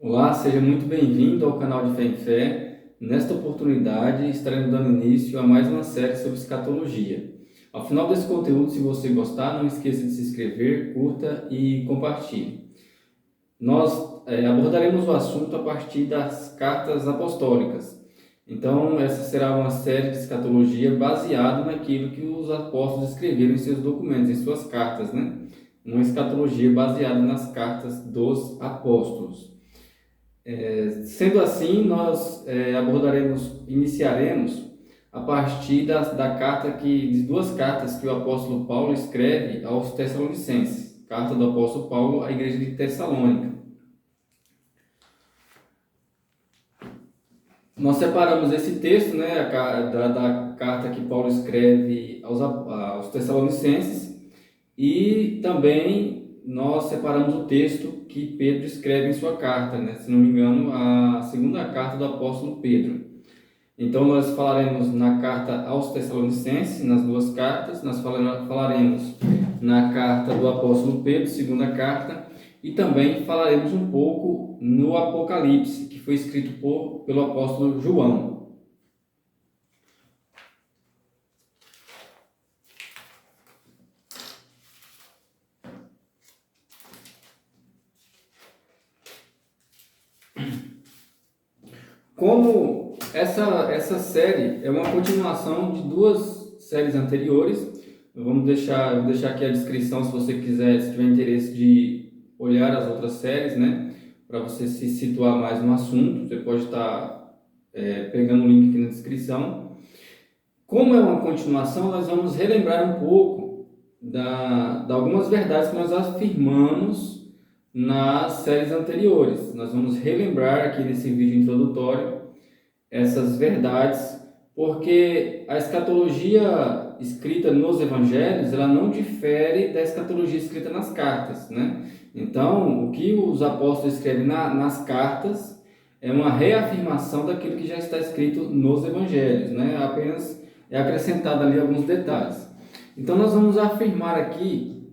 Olá, seja muito bem-vindo ao canal de Fé em Fé. Nesta oportunidade, estaremos dando início a mais uma série sobre escatologia. Ao final desse conteúdo, se você gostar, não esqueça de se inscrever, curta e compartilhe. Nós abordaremos o assunto a partir das cartas apostólicas. Então, essa será uma série de escatologia baseada naquilo que os apóstolos escreveram em seus documentos, em suas cartas, né? Uma escatologia baseada nas cartas dos apóstolos. Sendo assim, nós iniciaremos a partir de duas cartas que o apóstolo Paulo escreve aos Tessalonicenses. Carta do apóstolo Paulo à igreja de Tessalônica. Nós separamos esse texto, né, da carta que Paulo escreve aos Tessalonicenses, e também nós separamos o texto que Pedro escreve em sua carta, né, se não me engano, a segunda carta do apóstolo Pedro. Então, nós falaremos na carta aos Tessalonicenses, nas duas cartas, nós falaremos na carta do apóstolo Pedro, segunda carta, e também falaremos um pouco no Apocalipse, que foi escrito pelo apóstolo João. Como essa série é uma continuação de duas séries anteriores, vou deixar aqui a descrição se você quiser, se tiver interesse de olhar as outras séries, né? Para você se situar mais no assunto, você pode estar pegando o link aqui na descrição. Como é uma continuação, nós vamos relembrar um pouco de algumas verdades que nós afirmamos nas séries anteriores. Nós vamos relembrar aqui nesse vídeo introdutório essas verdades, porque a escatologia escrita nos evangelhos, ela não difere da escatologia escrita nas cartas, né? Então, o que os apóstolos escrevem nas cartas é uma reafirmação daquilo que já está escrito nos evangelhos, né? Apenas é acrescentado ali alguns detalhes. Então, nós vamos afirmar aqui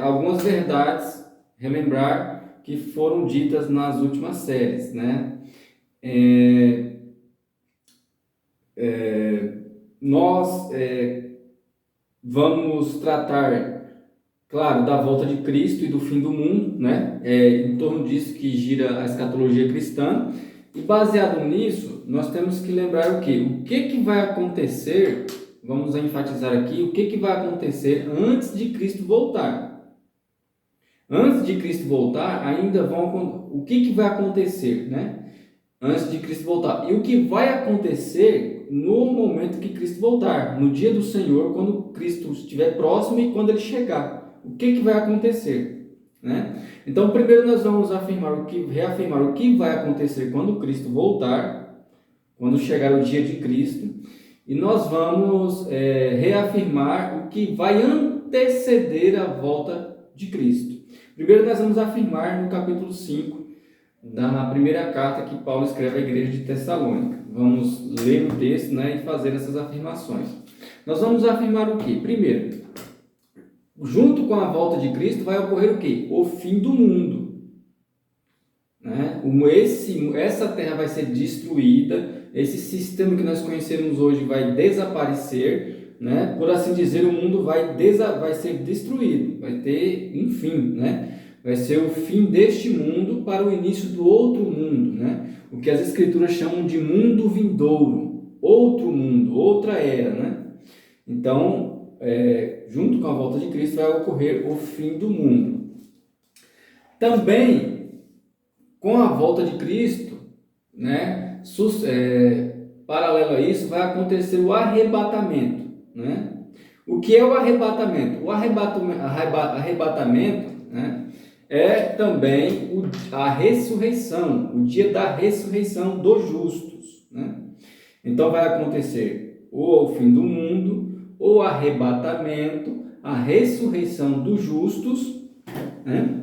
algumas verdades, relembrar que foram ditas nas últimas séries, né? Nós vamos tratar, claro, da volta de Cristo e do fim do mundo, né? Em torno disso que gira a escatologia cristã. E baseado nisso, nós temos que lembrar o quê? O que vai acontecer, vamos enfatizar aqui, o que vai acontecer antes de Cristo voltar. Antes de Cristo voltar, o que vai acontecer, né? Antes de Cristo voltar. E o que vai acontecer no momento que Cristo voltar, no dia do Senhor, quando Cristo estiver próximo e quando ele chegar. O que vai acontecer, né? Então, primeiro nós vamos reafirmar o que vai acontecer quando Cristo voltar, quando chegar o dia de Cristo, e nós vamos reafirmar o que vai anteceder a volta de Cristo. Primeiro nós vamos afirmar no capítulo 5, na primeira carta que Paulo escreve à igreja de Tessalônica. Vamos ler o texto, né, e fazer essas afirmações. Nós vamos afirmar o quê? Primeiro, junto com a volta de Cristo vai ocorrer o quê? O fim do mundo. Né? Essa terra vai ser destruída, esse sistema que nós conhecemos hoje vai desaparecer, né? Por assim dizer, o mundo vai ser destruído, vai ter um fim, né? Vai ser o fim deste mundo para o início do outro mundo, né? O que as escrituras chamam de mundo vindouro, outro mundo, outra era, né? Então, junto com a volta de Cristo vai ocorrer o fim do mundo. Também, com a volta de Cristo, né? Paralelo a isso, vai acontecer o arrebatamento, né? O que é o arrebatamento? O arrebatamento, né, é também a ressurreição, o dia da ressurreição dos justos, né? Então vai acontecer ou o fim do mundo, ou arrebatamento, a ressurreição dos justos, né?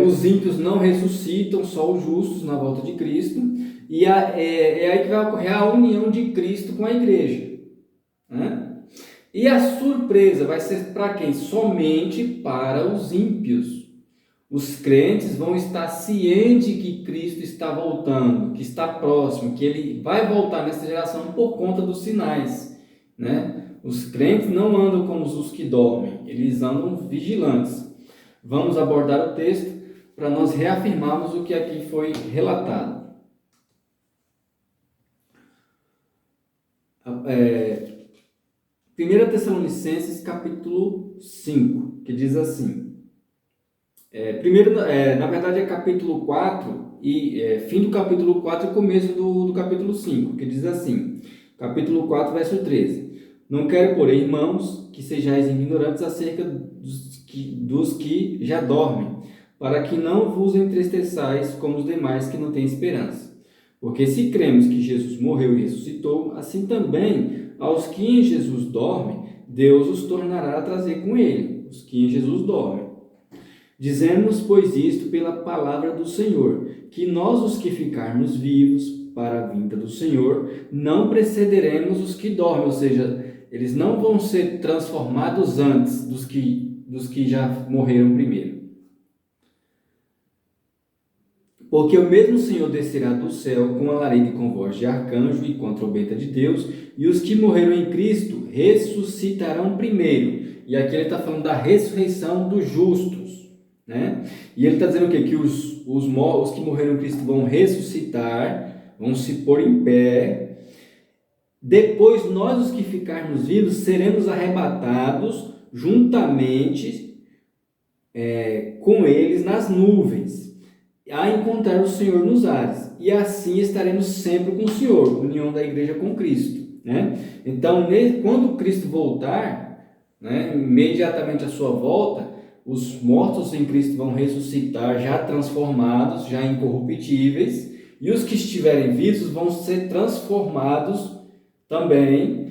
Os ímpios não ressuscitam, só os justos na volta de Cristo, e é aí que vai ocorrer a união de Cristo com a igreja, né? E a surpresa vai ser para quem? Somente para os ímpios. os crentes vão estar cientes que Cristo está voltando, que está próximo, que ele vai voltar nessa geração por conta dos sinais, né? Os crentes não andam como os que dormem, eles andam vigilantes. Vamos abordar o texto para nós reafirmarmos o que aqui foi relatado. 1 Tessalonicenses capítulo 5, que diz assim, na verdade é capítulo 4, fim do capítulo 4 e começo do capítulo 5, que diz assim, capítulo 4, verso 13, não quero, porém, irmãos, que sejais ignorantes acerca dos que já dormem, para que não vos entristeçais como os demais que não têm esperança. Porque se cremos que Jesus morreu e ressuscitou, assim também aos que em Jesus dormem, Deus os tornará a trazer com ele, os que em Jesus dormem. Dizemos, pois, isto pela palavra do Senhor, que nós, os que ficarmos vivos para a vinda do Senhor, não precederemos os que dormem, ou seja, eles não vão ser transformados antes dos que já morreram primeiro. Porque o mesmo Senhor descerá do céu com alarido e com voz de arcanjo e com a trombeta de Deus, e os que morreram em Cristo ressuscitarão primeiro. E aqui ele está falando da ressurreição dos justos, né? E ele está dizendo o quê? Que os que morreram em Cristo vão ressuscitar, vão se pôr em pé. Depois nós, os que ficarmos vivos, seremos arrebatados juntamente com eles nas nuvens, a encontrar o Senhor nos ares, e assim estaremos sempre com o Senhor, união da igreja com Cristo, né? Então, quando Cristo voltar, né, imediatamente à sua volta, os mortos em Cristo vão ressuscitar, já transformados, já incorruptíveis, e os que estiverem vivos vão ser transformados também,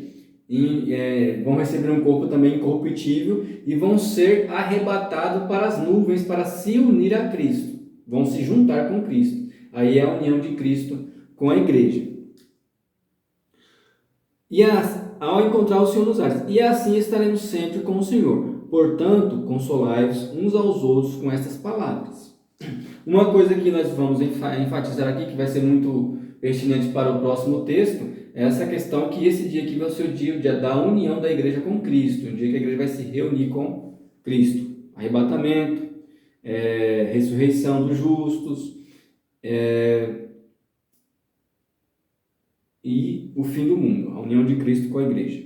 vão receber um corpo também incorruptível, e vão ser arrebatados para as nuvens para se unir a Cristo. Vão se juntar com Cristo. Aí é a união de Cristo com a igreja. E ao encontrar o Senhor nos ares. E assim estaremos sempre com o Senhor. Portanto, consolai-vos uns aos outros com estas palavras. Uma coisa que nós vamos enfatizar aqui, que vai ser muito pertinente para o próximo texto, é essa questão que esse dia aqui vai ser o dia da união da igreja com Cristo. Um dia que a igreja vai se reunir com Cristo. Arrebatamento, ressurreição dos justos, e o fim do mundo, a união de Cristo com a igreja.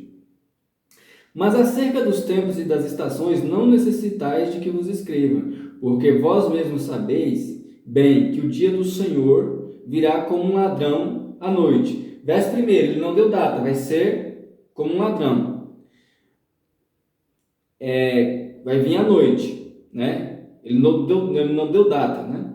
Mas acerca dos tempos e das estações não necessitais de que vos escreva, porque vós mesmos sabeis bem que o dia do Senhor virá como um ladrão à noite. Verso 1, ele não deu data, vai ser como um ladrão. Vai vir à noite, né? Ele não deu data, né?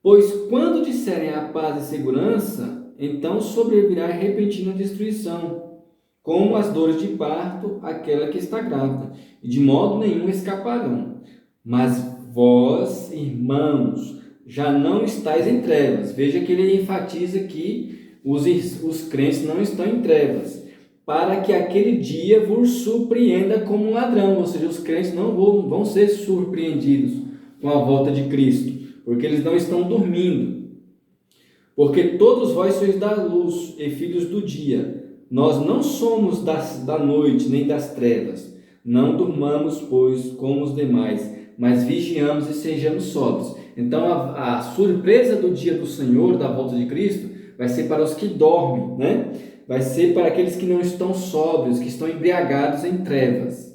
Pois quando disserem a paz e segurança, então sobrevirá repentina destruição, como as dores de parto, aquela que está grávida, e de modo nenhum escaparão. Mas vós, irmãos, já não estáis em trevas. Veja que ele enfatiza que os crentes não estão em trevas, para que aquele dia vos surpreenda como um ladrão, ou seja, os crentes não vão ser surpreendidos com a volta de Cristo, porque eles não estão dormindo. Porque todos vós sois da luz e filhos do dia. Nós não somos da noite nem das trevas. Não durmamos, pois, como os demais, mas vigiamos e sejamos sóbrios. Então a surpresa do dia do Senhor, da volta de Cristo, vai ser para os que dormem, né? Vai ser para aqueles que não estão sóbrios, que estão embriagados em trevas.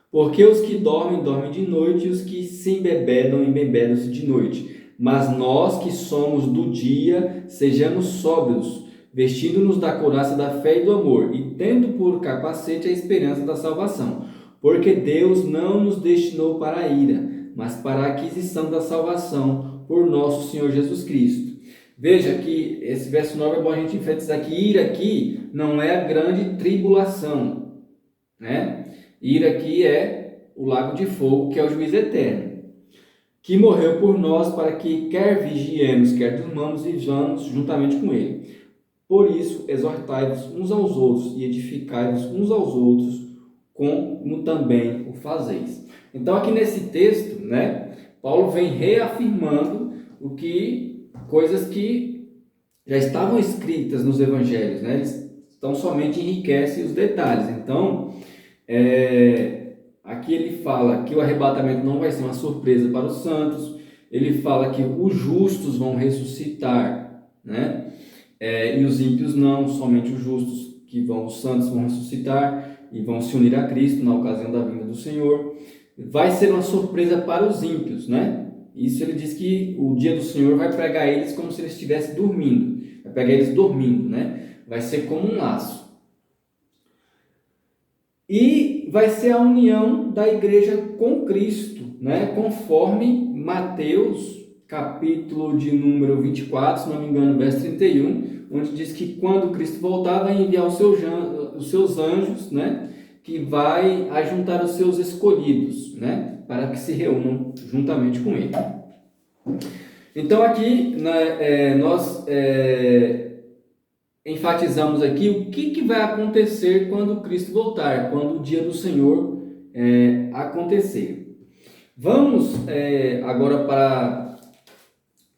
Porque os que dormem, dormem de noite, e os que se embebedam, embebedam-se de noite. Mas nós que somos do dia, sejamos sóbrios, vestindo-nos da couraça da fé e do amor, e tendo por capacete a esperança da salvação. Porque Deus não nos destinou para a ira, mas para a aquisição da salvação por nosso Senhor Jesus Cristo. Veja que esse verso 9 é bom a gente enfatizar que ira aqui não é a grande tribulação, né? Ira aqui é o lago de fogo, que é o juiz eterno, que morreu por nós para que quer vigiemos, quer durmamos e vivamos juntamente com ele. Por isso, exortai-vos uns aos outros e edificai-vos uns aos outros como também o fazeis. Então aqui nesse texto, né, Paulo vem reafirmando coisas que já estavam escritas nos evangelhos, né? Então somente enriquece os detalhes. Então, aqui ele fala que o arrebatamento não vai ser uma surpresa para os santos. Ele fala que os justos vão ressuscitar, né? E os ímpios não, somente os justos, os santos vão ressuscitar e vão se unir a Cristo na ocasião da vinda do Senhor. Vai ser uma surpresa para os ímpios, né? Isso ele diz que o dia do Senhor vai pegar eles como se eles estivessem dormindo. Vai pegar eles dormindo, né? Vai ser como um laço. E vai ser a união da igreja com Cristo, né? Conforme Mateus, capítulo de número 24, se não me engano, verso 31, onde diz que quando Cristo voltar, vai enviar os seus anjos, né? Que vai ajuntar os seus escolhidos, né? Para que se reúnam juntamente com ele. Então aqui, né, nós enfatizamos aqui o que vai acontecer quando Cristo voltar, quando o dia do Senhor acontecer. Vamos agora para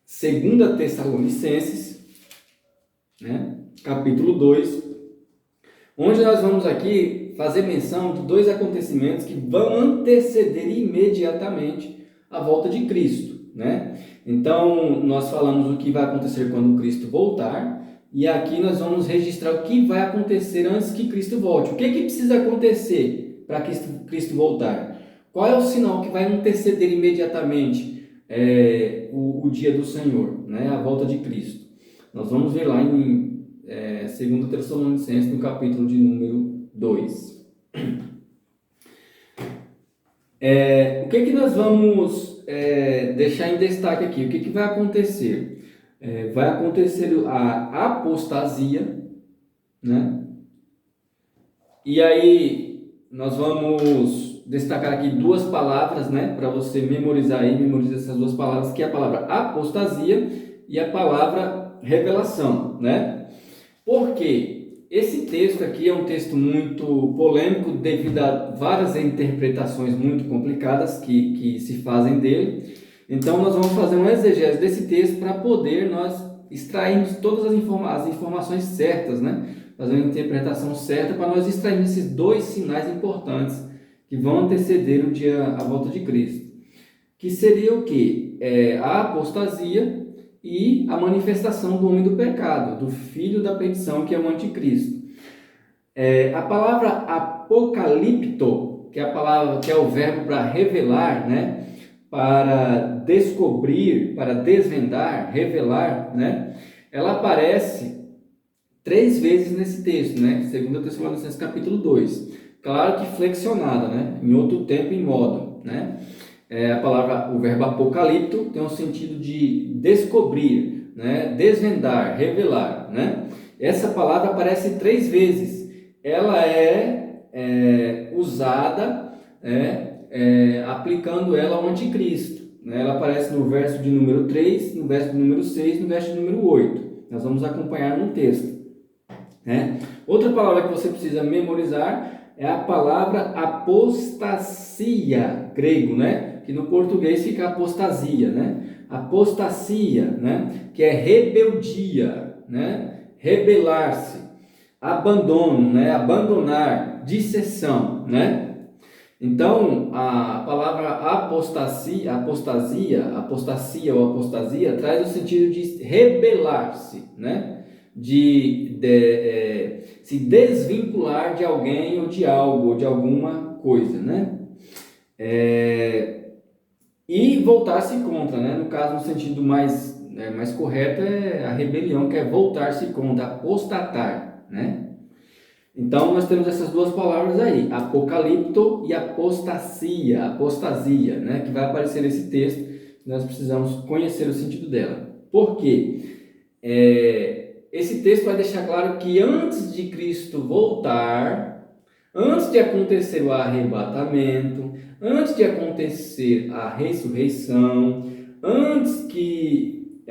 2 Tessalonicenses, né, capítulo 2, onde nós vamos aqui fazer menção de dois acontecimentos que vão anteceder imediatamente a volta de Cristo, né? Então, nós falamos o que vai acontecer quando Cristo voltar, e aqui nós vamos registrar o que vai acontecer antes que Cristo volte. O que precisa acontecer para Cristo voltar? Qual é o sinal que vai anteceder imediatamente o dia do Senhor, né? A volta de Cristo? Nós vamos ver lá em 2 Tessalonicenses, no capítulo de número 2. O que nós vamos deixar em destaque aqui? O que vai acontecer? Vai acontecer a apostasia, né? E aí nós vamos destacar aqui duas palavras, né? Para você memorizar essas duas palavras, que é a palavra apostasia e a palavra revelação, né? Por quê? Esse texto aqui é um texto muito polêmico devido a várias interpretações muito complicadas que se fazem dele. Então nós vamos fazer um exegese desse texto para poder nós extrairmos todas as informações certas, né? Fazer uma interpretação certa para nós extrairmos esses dois sinais importantes que vão anteceder a volta de Cristo. Que seria o quê? A apostasia e a manifestação do homem do pecado, do filho da perdição, que é o anticristo. A palavra apocalipto, que é o verbo para revelar, né? Para descobrir, para desvendar, revelar, né? Ela aparece 3 vezes nesse texto, né? 2 Tessalonicenses capítulo 2. Claro que flexionada, né? Em outro tempo e modo, né? O verbo apocalipto tem um sentido de descobrir, né? Desvendar, revelar, né? Essa palavra aparece 3 vezes. Ela é usada, aplicando ela ao anticristo, né? Ela aparece no verso de número 3, no verso de número 6, no verso de número 8. Nós vamos acompanhar no texto, né? Outra palavra que você precisa memorizar é a palavra apostasia, grego, né? Que no português fica apostasia, né? Apostasia, né? Que é rebeldia, né? Rebelar-se, abandono, né? Abandonar, disseção, né? Então, a palavra apostasia ou apostasia traz o sentido de rebelar-se, né? De se desvincular de alguém ou de algo, ou de alguma coisa, né? E voltar-se contra, né? No caso, no sentido mais correto, é a rebelião, que é voltar-se contra, apostatar, né? Então, nós temos essas duas palavras aí, apocalipto e apostasia, né? Que vai aparecer nesse texto, nós precisamos conhecer o sentido dela. Por quê? Esse texto vai deixar claro que antes de Cristo voltar, antes de acontecer o arrebatamento, antes de acontecer a ressurreição, antes que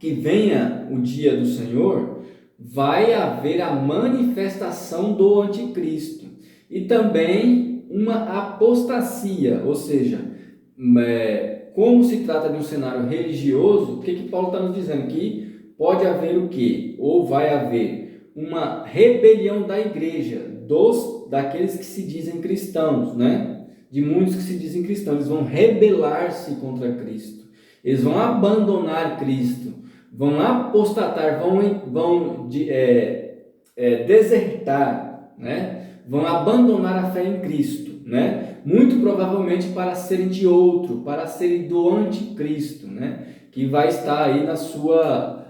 venha o dia do Senhor, vai haver a manifestação do anticristo. e também uma apostasia, ou seja, como se trata de um cenário religioso, o que Paulo está nos dizendo? Que pode haver o quê? Ou vai haver uma rebelião da igreja, daqueles que se dizem cristãos, né? De muitos que se dizem cristãos, eles vão rebelar-se contra Cristo, eles vão abandonar Cristo, vão apostatar, vão desertar, né? Vão abandonar a fé em Cristo, né? Muito provavelmente para serem de outro, para serem do anticristo, né? Que vai estar aí na sua,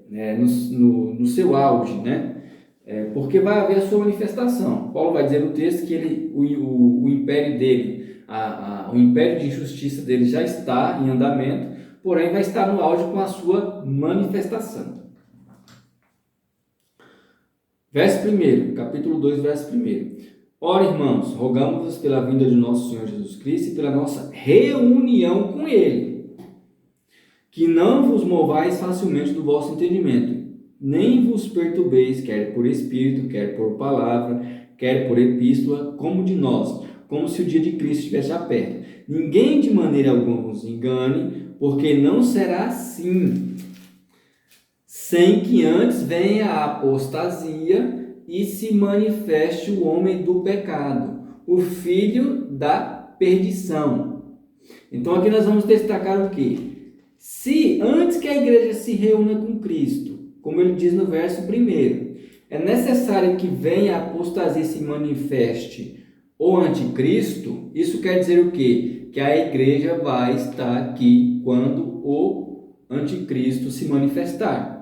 no seu auge, né? Porque vai haver a sua manifestação. Paulo vai dizer no texto que o império dele, o império de injustiça dele já está em andamento, porém vai estar no auge com a sua manifestação. Verso 1, capítulo 2, verso 1. Ora, irmãos, rogamos-vos pela vinda de nosso Senhor Jesus Cristo e pela nossa reunião com Ele, que não vos movais facilmente do vosso entendimento, nem vos perturbeis, quer por espírito, quer por palavra, quer por epístola, como de nós, como se o dia de Cristo estivesse já perto. Ninguém de maneira alguma vos engane, porque não será assim, sem que antes venha a apostasia e se manifeste o homem do pecado, o filho da perdição. Então aqui nós vamos destacar o quê? Se antes que a igreja se reúna com Cristo, como ele diz no verso 1, é necessário que venha a apostasia e se manifeste o anticristo, isso quer dizer o quê? Que a igreja vai estar aqui quando o anticristo se manifestar.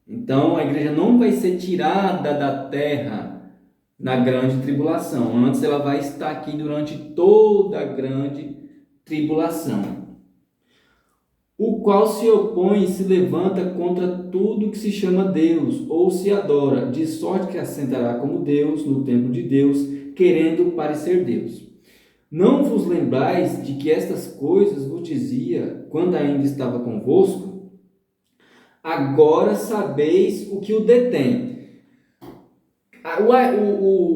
Então, a igreja não vai ser tirada da terra na grande tribulação. Antes, ela vai estar aqui durante toda a grande tribulação. O qual se opõe e se levanta contra tudo que se chama Deus, ou se adora, de sorte que assentará como Deus no templo de Deus, querendo parecer Deus. Não vos lembrais de que estas coisas vos dizia quando ainda estava convosco? Agora sabeis o que o detém.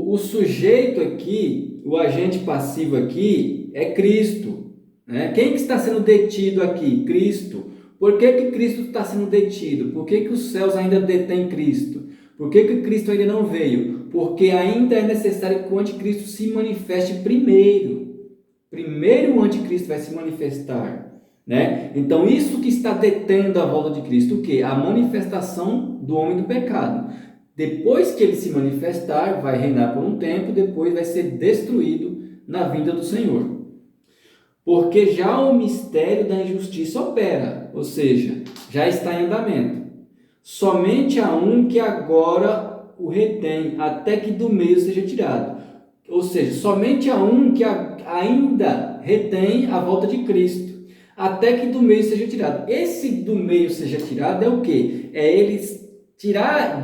O sujeito aqui, o agente passivo aqui, é Cristo. Né? Quem que está sendo detido aqui? Cristo. Por que Cristo está sendo detido? Por que os céus ainda detêm Cristo? Por que Cristo ainda não veio? Porque ainda é necessário que o anticristo se manifeste primeiro. Primeiro o anticristo vai se manifestar. Né? Então isso que está detendo a volta de Cristo, o que? A manifestação do homem do pecado. Depois que ele se manifestar, vai reinar por um tempo, depois vai ser destruído na vinda do Senhor. Porque já o mistério da injustiça opera, ou seja, já está em andamento. Somente há um que agora o retém, até que do meio seja tirado. Ou seja, somente há um que ainda retém a volta de Cristo, até que do meio seja tirado. Esse do meio seja tirado é o quê? É ele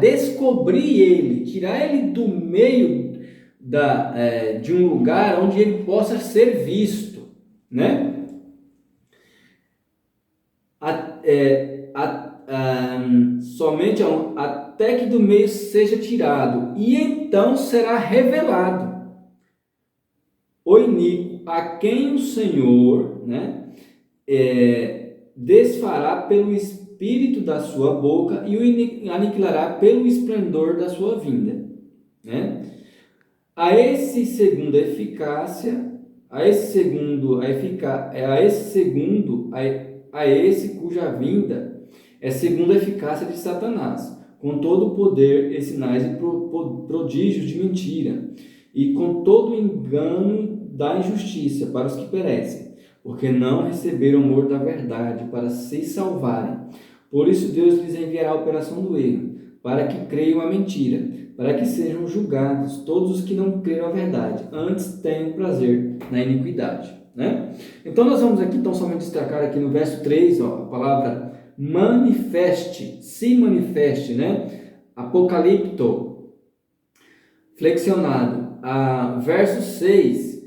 descobrir ele, tirar ele do meio de um lugar onde ele possa ser visto, né? Somente até que do meio seja tirado, e então será revelado o iníquo, a quem o Senhor, né, desfará pelo espírito da sua boca e o aniquilará pelo esplendor da sua vinda, né? A esse segundo cuja vinda é segundo a eficácia de Satanás, com todo o poder e sinais e prodígios de mentira, e com todo o engano da injustiça para os que perecem, porque não receberam o amor da verdade para se salvarem. Por isso Deus lhes enviará a operação do erro, para que creiam a mentira, para que sejam julgados todos os que não creram a verdade, antes tenham prazer na iniquidade. Né? Então nós vamos aqui tão somente destacar aqui no verso 3, a palavra manifeste, se manifeste, né? Apocalipto, flexionado. Verso 6,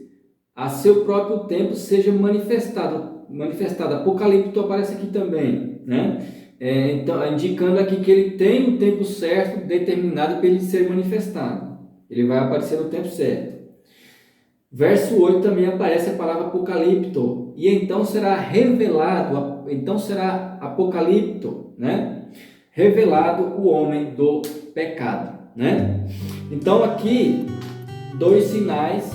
a seu próprio tempo seja manifestado. Apocalipto aparece aqui também, né? Então, indicando aqui que ele tem o tempo certo determinado para ele ser manifestado. Ele vai aparecer no tempo certo. Verso 8 também aparece a palavra apocalipto. E então será revelado, então será apocalipto, né? Revelado o homem do pecado, né? Então aqui, dois sinais,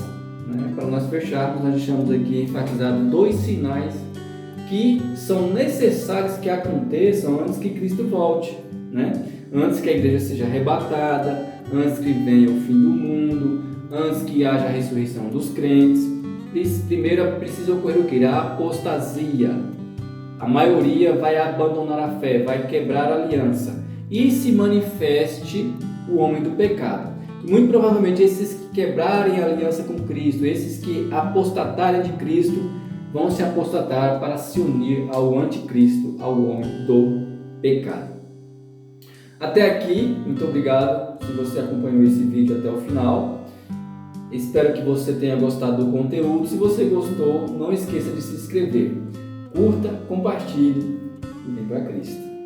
né? Para nós fecharmos, nós deixamos aqui enfatizado dois sinais que são necessários que aconteçam antes que Cristo volte, né? Antes que a igreja seja arrebatada, antes que venha o fim do mundo, antes que haja a ressurreição dos crentes. Primeiro precisa ocorrer o que? A apostasia. A maioria vai abandonar a fé, vai quebrar a aliança e se manifeste o homem do pecado. Muito provavelmente esses que quebrarem a aliança com Cristo, esses que apostatarem de Cristo, vão se apostatar para se unir ao anticristo, ao homem do pecado. Até aqui, muito obrigado se você acompanhou esse vídeo até o final. Espero que você tenha gostado do conteúdo. Se você gostou, não esqueça de se inscrever. Curta, compartilhe e vem para Cristo.